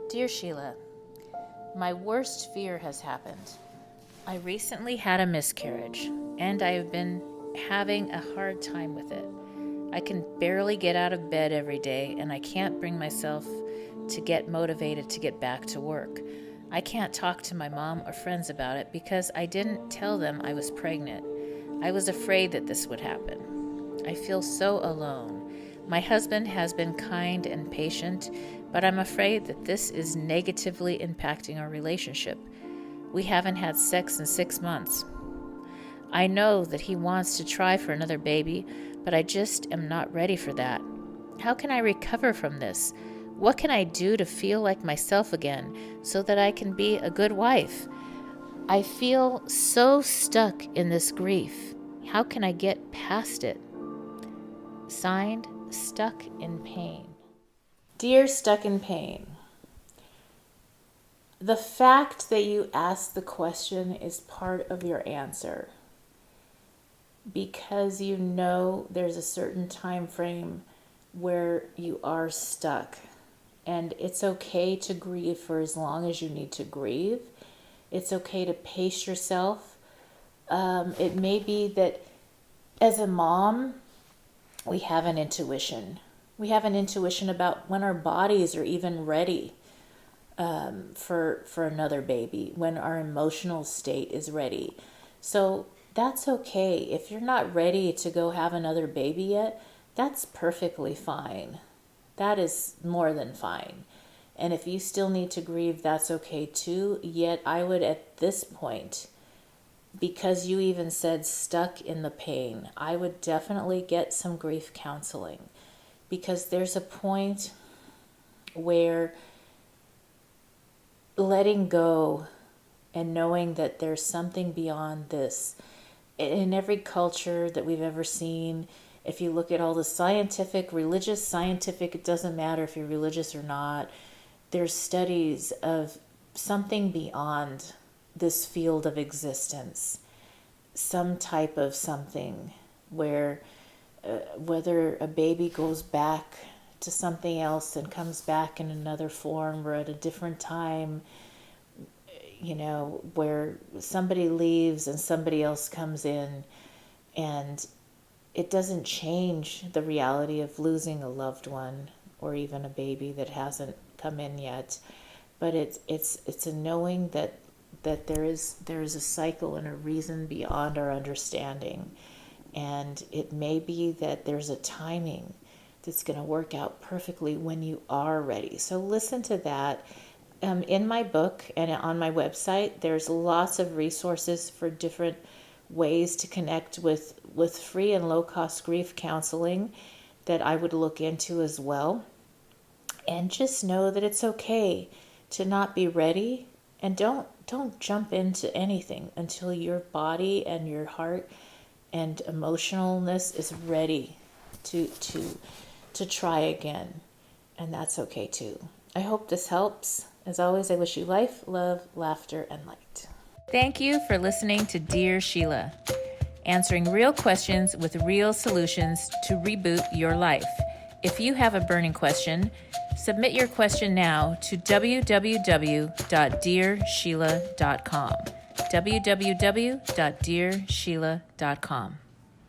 Dear Sheila, my worst fear has happened. I recently had a miscarriage, and I have been having a hard time with it. I can barely get out of bed every day, and I can't bring myself to get motivated to get back to work. I can't talk to my mom or friends about it because I didn't tell them I was pregnant. I was afraid that this would happen. I feel so alone. My husband has been kind and patient, but I'm afraid that this is negatively impacting our relationship. We haven't had sex in 6 months. I know that he wants to try for another baby, but I just am not ready for that. How can I recover from this? What can I do to feel like myself again so that I can be a good wife? I feel so stuck in this grief. How can I get past it? Signed, Stuck in Pain. Dear Stuck in Pain, the fact that you asked the question is part of your answer, because you know there's a certain time frame where you are stuck, and it's okay to grieve for as long as you need to grieve. It's okay to pace yourself. It may be that as a mom, we have an intuition. We have an intuition about when our bodies are even ready for another baby, when our emotional state is ready. So that's okay. If you're not ready to go have another baby yet, that's perfectly fine. That is more than fine. And if you still need to grieve, that's okay too. Yet I would, at this point, because you even said stuck in the pain, I would definitely get some grief counseling, because there's a point where letting go and knowing that there's something beyond this. In every culture that we've ever seen, if you look at all the scientific, it doesn't matter if you're religious or not, there's studies of something beyond this field of existence, some type of something where whether a baby goes back to something else and comes back in another form or at a different time, where somebody leaves and somebody else comes in, and it doesn't change the reality of losing a loved one or even a baby that hasn't come in yet. But it's a knowing that there is a cycle and a reason beyond our understanding. And it may be that there's a timing that's going to work out perfectly when you are ready. So listen to that. In my book and on my website, there's lots of resources for different ways to connect with free and low-cost grief counseling that I would look into as well. And just know that it's okay to not be ready, and don't jump into anything until your body and your heart and emotionalness is ready to try again. And that's okay too. I hope this helps. As always, I wish you life, love, laughter, and light. Thank you for listening to Dear Sheila, answering real questions with real solutions to reboot your life. If you have a burning question, submit your question now to www.dearsheila.com. www.dearsheila.com.